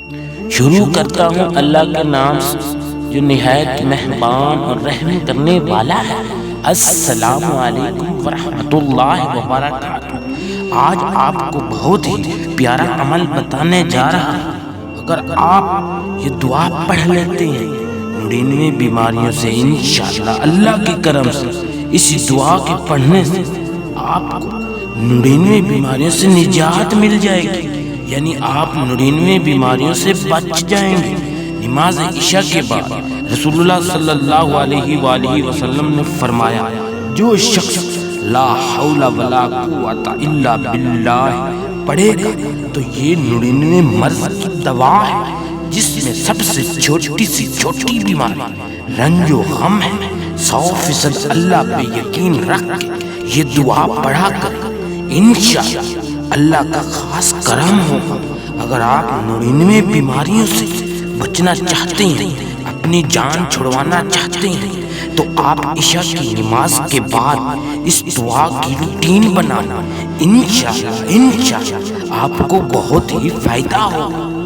شروع کرتا ہوں اللہ کے نام سے جو نہایت مہربان اور رحم کرنے والا ہے۔ السلام علیکم ورحمۃ اللہ وبرکاتہ۔ آج آپ کو بہت ہی پیارا عمل بتانے جا رہا ہوں۔ اگر آپ یہ دعا پڑھ لیتے ہیں 99 بیماریوں سے انشاءاللہ اللہ کے کرم سے، اس دعا کے پڑھنے سے آپ کو 99 بیماریوں سے نجات مل جائے گی، یعنی آپ 99 بیماریوں سے بچ جائیں گے۔ نماز عشاء کے بعد رسول اللہ صلی اللہ علیہ وآلہ وسلم نے فرمایا، جو شخص لا حول ولا قوت الا باللہ پڑھے گا تو یہ 99 مرض کی دوا ہے، جس میں سب سے چھوٹی سی چھوٹی بیماری رنج و غم ہے۔ 100% اللہ پہ یقین رکھ کے یہ دعا پڑھا کر انشاءاللہ اللہ کا خاص کرم ہوگا۔ اگر آپ 99 بیماریوں سے بچنا چاہتے ہیں، اپنی جان چھڑوانا چاہتے ہیں، تو آپ عشاء کی نماز کے بعد اس دعا کی روٹین بنانا، انشاءاللہ آپ کو بہت ہی فائدہ ہوگا۔